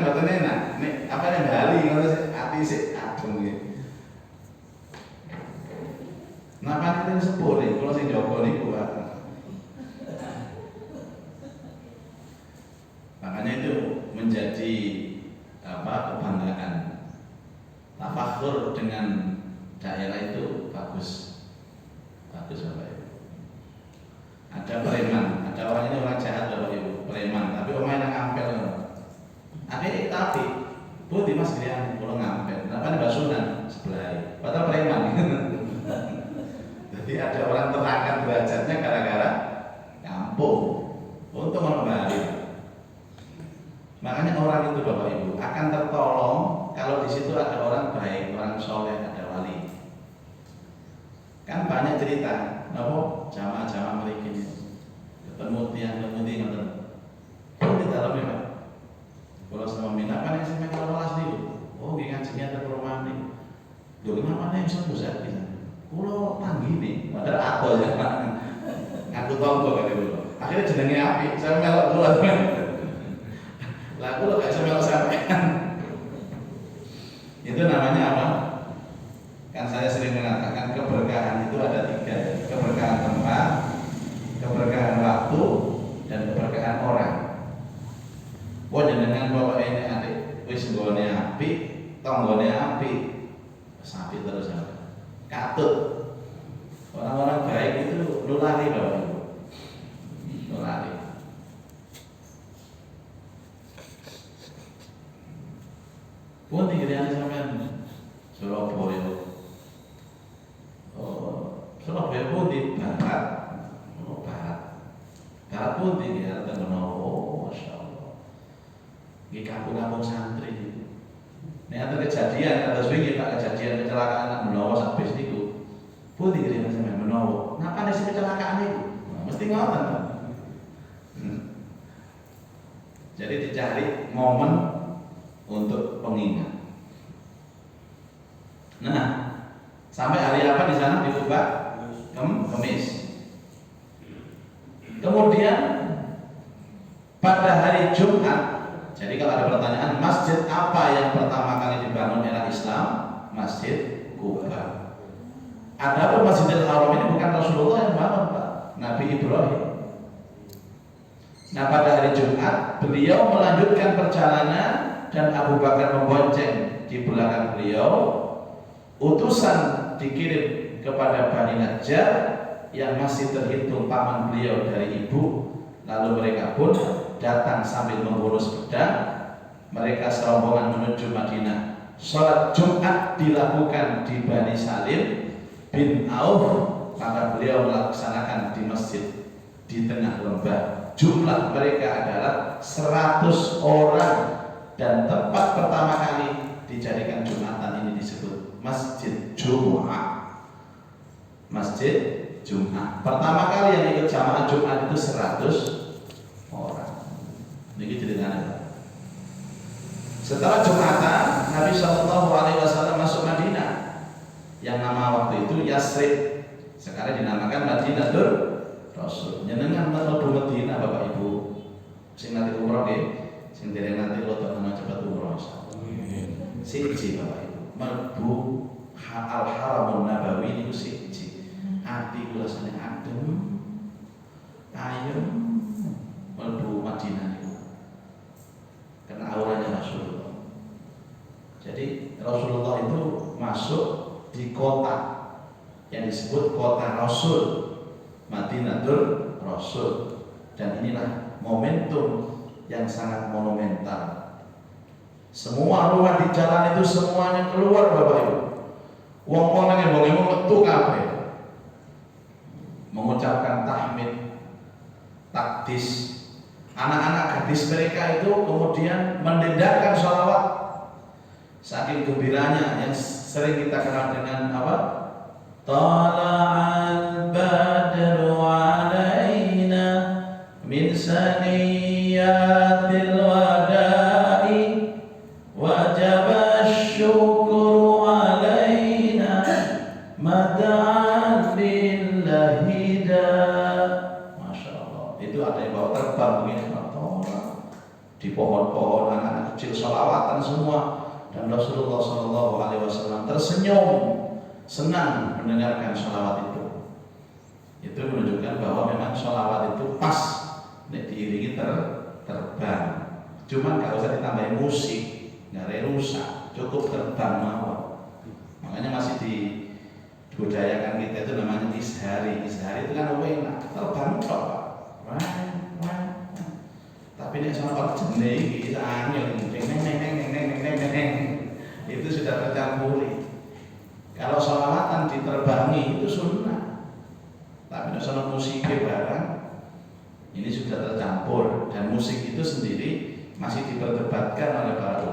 mboten enak. Nek apa nek Bali ngono sik ati sik adem iki. Napa nek sepuh iki kula sing jaga niku Pak. Makanya itu menjadi kebanggaan. Tafakhur dengan daerah itu bagus. Bagus Bapak Ibu. Ada preman, ada orang ini orang jahat Bapak Ibu, preman, tapi omahnya ngampel. Akhirnya tapi, Bu di Mas Grian, kalau ngampel, kenapa nih basunan sebelah? Padahal preman. Jadi ada orang terangkat derajatnya gara-gara kampung. Untung orang Bali. Makanya orang itu Bapak Ibu akan tertolong kalau di situ ada orang baik, orang soleh, ada wali. Kan banyak cerita, napa jamaah-jamaah mereka ini ketemu tiang ngoten. Kok di dalamnya Pak? Kalau sama mina apa nih sih mereka kelas nih? Oh, nggih ngajinya ada perumahan nih. Lho kenapa nih bisa pusat di sana? Kulo tanggi nih, padahal aku aja Pak. Aku tonggo kan dulu. Akhirnya jenenge api, saya melok keluar. Lah aku gak bisa melok sampean. Itu namanya apa? Kan saya sering mengatakan keberkahan itu ada 3, keberkahan tempat, keberkahan waktu, dan keberkahan orang. Wah jenengan bapak ini adik, wis nggone api, tonggone api, sapi terus ya. Katut. Orang-orang baik itu nulari bapak ibu, nulari. Pun tinggalnya sampean Surabaya. Surabaya pun di barat, barat pun di daerah Tenggono, masya Allah. Di kampung-kampung santri. Ini ada kejadian, ada swingi pak kejadian kecelakaan anak menawa sampai situ. Pun di daerah sampai menawa. Kenapa ada kecelakaan itu? Mesti ngotot. Jadi dicari momen untuk pengingat. Nah, sampai hari apa di sana dibuka? Kemis. Kemudian pada hari Jumat, jadi kalau ada pertanyaan, masjid apa yang pertama kali dibangun era Islam? Masjid Kuba. Adapun Masjidil Haram ini bukan Rasulullah yang bangun, Pak, Nabi Ibrahim. Nah pada hari Jumat beliau melanjutkan perjalanan dan Abu Bakar membonceng di belakang beliau. Utusan dikirim kepada Bani Najjar yang masih terhitung paman beliau dari ibu. Lalu mereka pun datang sambil mengurus pedang. Mereka serombongan menuju Madinah. Sholat Jumat dilakukan di Bani Salim bin Auf, maka beliau melaksanakan di masjid di tengah lembah. Jumlah mereka adalah 100 orang dan tempat pertama kali dijadikan Jumatan ini disebut Masjid Jumat. Masjid Jumat. Pertama kali yang ikut jamaah Jumat itu 100 orang. Ini ceritanya. Setelah Jumatan, Nabi SAW masuk Madinah yang nama waktu itu Yasrib. Sekarang dinamakan Madinatul Rasul. Jenengan mlebu Madinah Bapak Ibu. Sing nanti umroh nggih, sing dereng nanti lotok ana cepet umroh. Amin. Siji Bapak Ibu, mlebu Al-Haramun Nabawi niku siji. Ati kula seneng adem. Ayem mlebu Madinah niku. Karena auranya Rasulullah. Jadi Rasulullah itu masuk di kota yang disebut kota Rasul, Madinatul Rasul, dan inilah momentum yang sangat monumental. Semua rumah di jalan itu semuanya keluar Bapak Ibu. Wong lanang yang metu kabeh mengucapkan tahmid, takdis. Anak-anak gadis mereka itu kemudian mendendangkan sholawat. Saking gembiranya yang sering kita kenal dengan apa? Tala'al badru alaina min saniyatil wada'i wajaba syukru alaina mada'an lillahi da. Masya Allah. Itu ada yang bawa terbang begini di pohon-pohon, anak-anak kecil sholawat sholawatan semua. Dan Rasulullah SAW tersenyum, senang mendengarkan sholawat itu. Itu menunjukkan bahwa memang sholawat itu pas diiringi terbang. Cuman gak usah ditambahin musik, nggak rusak, cukup terbang mawon. Makanya masih dibudayakan kita itu namanya ishari. Ishari itu kan enak, terbang kok. Tapi nek sono kok jenenge iki angel itu sudah tercampuri. Kalau sholawatan diterbangi itu sunnah. Tapi nek sono musik barang ini sudah tercampur, dan musik itu sendiri masih diperdebatkan oleh para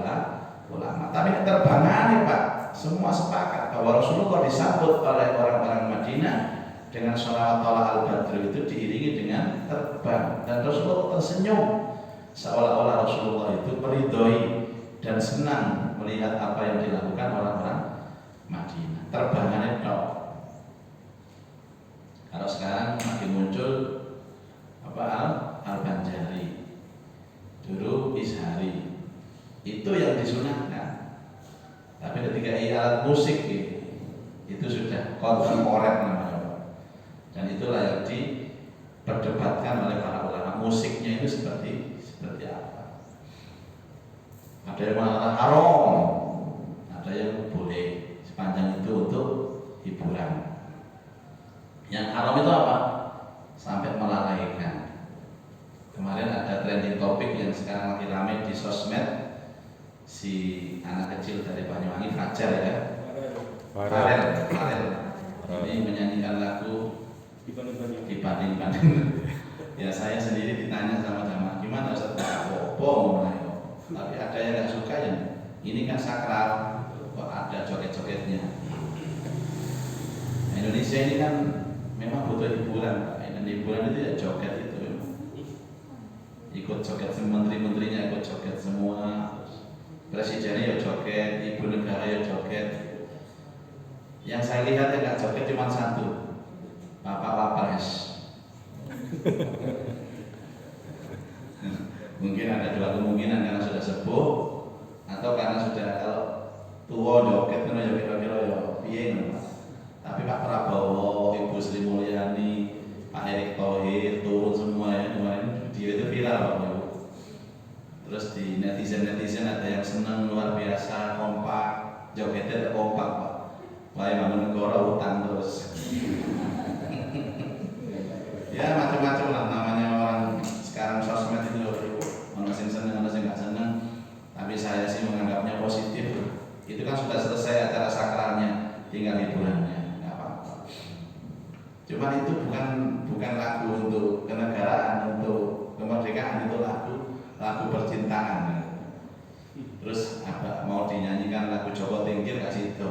ulama. Tapi nek terbangane Pak, semua sepakat bahwa Rasulullah disambut oleh orang-orang Madinah dengan sholawat Thala al-Badr itu diiringi dengan terbang, dan Rasulullah tersenyum seolah-olah Rasulullah itu meridhoi dan senang melihat apa yang dilakukan orang-orang Madinah. Terbangannya dok. Kalau sekarang makin muncul al-Banjari, dulu ishari, itu yang disunahkan. Tapi ketika alat musik itu sudah kontemporer namanya, dan itulah yang diperdebatkan oleh para ulama. Musiknya itu seperti apa? Ada yang mengatakan haram, ada yang boleh, sepanjang itu untuk hiburan. Yang haram itu apa? Sampai melalaikan. Kemarin ada trending topik yang sekarang lagi ramai di sosmed, si anak kecil dari Banyuwangi, Fajar ya, Farel. Ini menyanyikan lagu dibanding. Ya saya sendiri ditanya sama jamaah, gimana Ustaz? Tapi ada yang nggak suka ya. Ini kan sakral, kok ada joget-jogetnya. Indonesia ini kan memang butuh hiburan, Pak. Dan hiburan itu ya joget itu. Ikut joget, menteri-menterinya ikut joget semua, presidennya ya joget, ibu negara ya joget. Yang saya lihat ya nggak joget cuma satu, Bapak Wapres. Mungkin ada dua kemungkinan, karena sudah sepuh atau karena sudah kalau tua joget kan ya kira-kira ya piye. Tapi Pak Prabowo, Ibu Sri Mulyani, Pak Erick Thohir turun semua ya kemarin. Video itu viral Pak Ibu. Terus di netizen ada yang senang luar biasa, kompak, jogetnya kompak Pak. Wah, bangun negara utang terus. Ya macam-macam lah namanya orang sekarang sosmed itu loh Ibu. Orang yang senang, orang yang nggak senang. Tapi saya sih menganggapnya positif. Itu kan sudah selesai acara sakralnya, tinggal hiburannya, nggak apa-apa. Cuma itu bukan lagu untuk kenegaraan, untuk kemerdekaan, itu lagu percintaan. Terus apa mau dinyanyikan lagu Joko Tingkir kasih itu,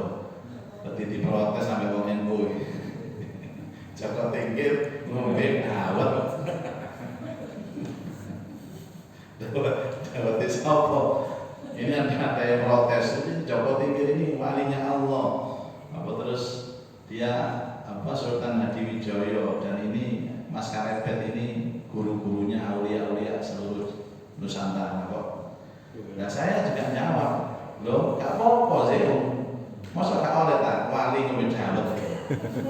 seperti diprotes sampai wong NU. Joko Tingkir ngombe dawet. Dawet sapa? Ini ada yang protes. Joko Tingkir ini walinya Allah. Apa terus dia Sultan Hadiwijoyo, dan ini Mas Karebet ini guru-gurunya aulia-aulia seluruh Nusantara kok. Nah saya juga jawab, loh gak apa-apa sih, masa gak oleh tak wali ngomong gak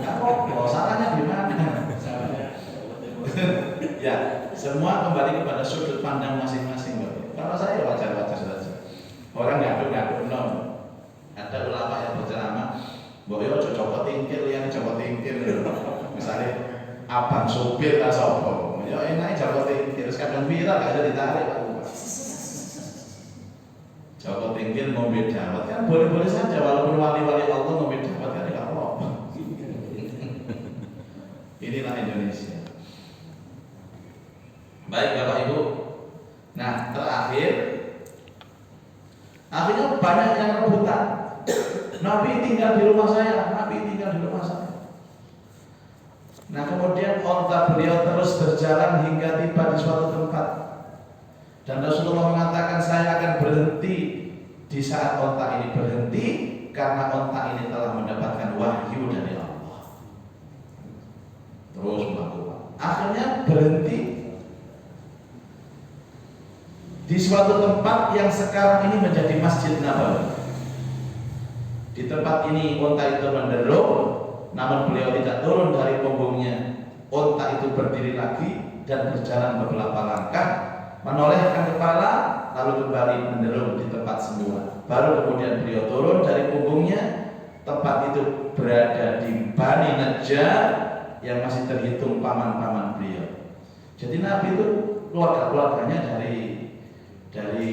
apa-apa, salahnya di mana? Ya semua kembali kepada sudut pandang masing-masing. Kalau saya wajar-wajar saja. Orang ngaduk-ngaduk non. Ada ulama yang berceramah, bahwa yo Joko Tingkir, liane Joko Tingkir. Misalnya abang supir tak sopo, yo enaknya Joko Tingkir. Kadang viral gak ada ditarik. Joko Tingkir ngombe dawet kan boleh-boleh saja, walaupun wali-wali Allah ngombe dawet kan tidak apa-apa. Inilah Indonesia. Baik Bapak Ibu. Nah terakhir, akhirnya banyak yang rebutan. Nabi tinggal di rumah saya, Nabi tinggal di rumah saya. Nah kemudian onta beliau terus berjalan hingga tiba di suatu tempat, dan Rasulullah mengatakan saya akan berhenti di saat onta ini berhenti, karena onta ini telah mendapatkan wahyu dari Allah. Terus melakukan, akhirnya berhenti. di suatu tempat yang sekarang ini menjadi Masjid Nabawi. Di tempat ini unta itu menderung, namun beliau tidak turun dari punggungnya. Unta itu berdiri lagi dan berjalan beberapa langkah, menolehkan kepala, lalu kembali menderung di tempat semula. Baru kemudian beliau turun dari punggungnya. Tempat itu berada di Bani Najjar yang masih terhitung paman-paman beliau. Jadi Nabi itu keluarganya dari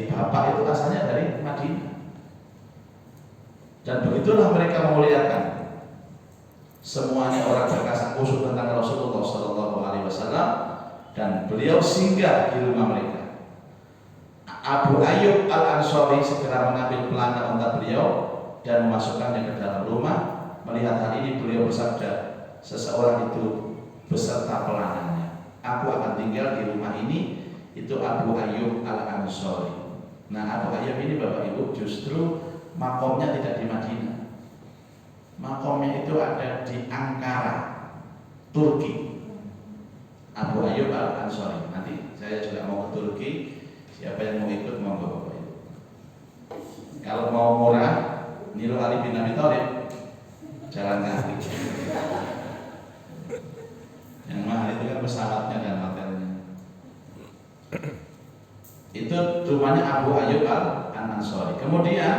bapak itu asalnya dari Madinah. Dan begitulah mereka memuliakan. Semuanya orang berkasih khusus tentang Rasulullah SAW, dan beliau singgah di rumah mereka. Abu Ayyub Al-Ansari segera mengambil pelana unta beliau dan memasukkannya ke dalam rumah. Melihat hal ini beliau bersabda, seseorang itu beserta pelananya. Aku akan tinggal di rumah ini. Itu Abu Ayyub Al-Ansari. Nah, Abu Ayyub ini Bapak Ibu justru makomnya tidak di Madinah. Makomnya itu ada di Ankara, Turki. Abu Ayyub Al-Ansari. Nanti saya juga mau ke Turki. Siapa yang mau ikut monggo Bapak Ibu. Kalau mau murah, niru Ali bin Abi Thalib, jalan kaki. Yang mahal itu kan pesawatnya dan hotelnya. Itu rumahnya Abu Ayyub Al-Ansari. Kemudian,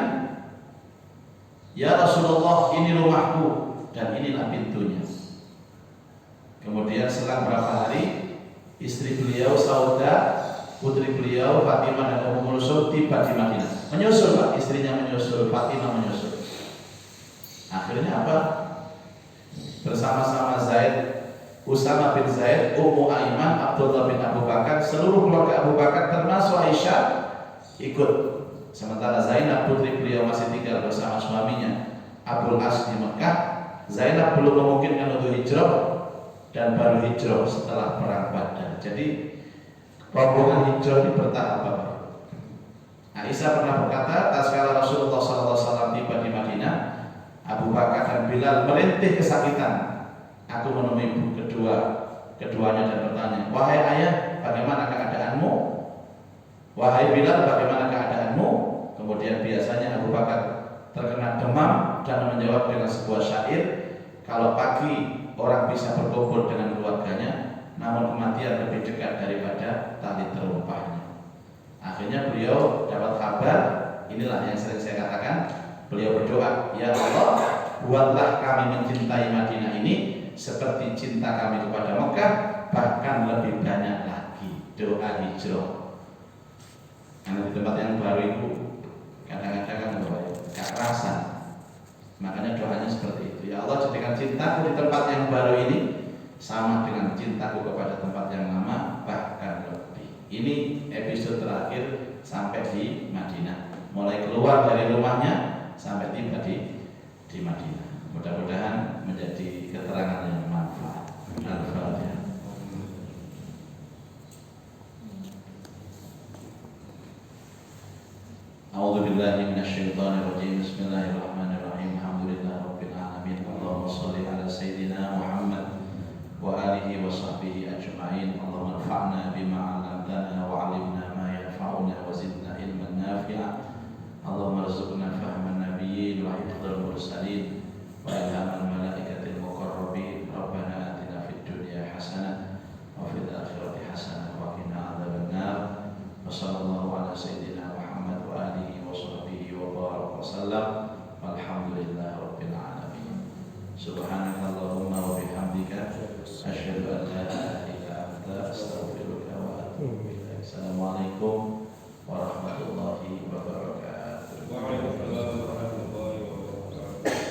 ya Rasulullah, ini rumahku dan inilah pintunya. Kemudian selang beberapa hari, istri beliau Sauda, putri beliau Fatimah dan Ummu Kulsum tiba di Madinah. Menyusul Pak, istrinya menyusul, Fatimah menyusul. Akhirnya apa? Bersama-sama Zaid, Usama bin Zaid, Ummu Aiman, Abdullah bin Abu Bakar, seluruh keluarga Abu Bakar termasuk Aisyah ikut. Sementara Zainab putri beliau masih tinggal bersama suaminya Abul As di Mekah. Zainab belum memungkinkan untuk hijrah dan baru hijrah setelah perang Badar. Jadi rombongan hijrah ini bertahap Bapak. Aisyah pernah berkata, tatkala Rasulullah SAW tiba di Madinah, Abu Bakar dan Bilal merintih kesakitan. Aku menemui keduanya dan bertanya, wahai ayah, bagaimana keadaanmu? Wahai Bilal, bagaimana keadaanmu? Kemudian biasanya Abu Bakar terkena demam dan menjawab dengan sebuah syair, kalau pagi orang bisa berkumpul dengan keluarganya, namun kematian lebih dekat daripada tali terumpahnya. Akhirnya beliau dapat kabar, inilah yang sering saya katakan, beliau berdoa, ya Allah, buatlah kami mencintai Madinah ini seperti cinta kami kepada Mekah, bahkan lebih banyak lagi. Doa hijrah. Karena di tempat yang baru itu kadang-kadang kan gak rasa. Makanya doanya seperti itu. Ya Allah, jadikan cintaku di tempat yang baru ini sama dengan cintaku kepada tempat yang lama, bahkan lebih. Ini episode terakhir sampai di Madinah. Mulai keluar dari rumahnya sampai tiba di Madinah. Mudah-mudahan menjadi keterangan yang manfaat. Al-Fatihah. A'udzu billahi minasyaitonir rajim. Bismillahirrahmanirrahim. Alhamdulillahirabbil alamin. Allahumma shalli ala sayidina Muhammad wa alihi wa sahbihi ajma'in. Allahumma anfa'na bima 'allamtana wa 'allimna ma yanfa'una wa zidna ilman nafi'a. Allahumma arzuqna fahman nabiyyin wa hifdzal mursalin wa ilhamal malaikatil muqarrabin. Rabbana atina fid dunya hasanah wa fil akhirati hasanah wa qina adzabannar. Wa sallallahu ala sayidina Muhammad wa alihi wa sahbihi wa baraka wasallam. Walhamdulillahi rabbil alamin. Subhanakallahumma wa bihamdika asyhadu an la ilaha illa anta astaghfiruka wa atubu ilaik. Assalamualaikum warahmatullahi wabarakatuh. Waalaikumsalam warahmatullahi wabarakatuh.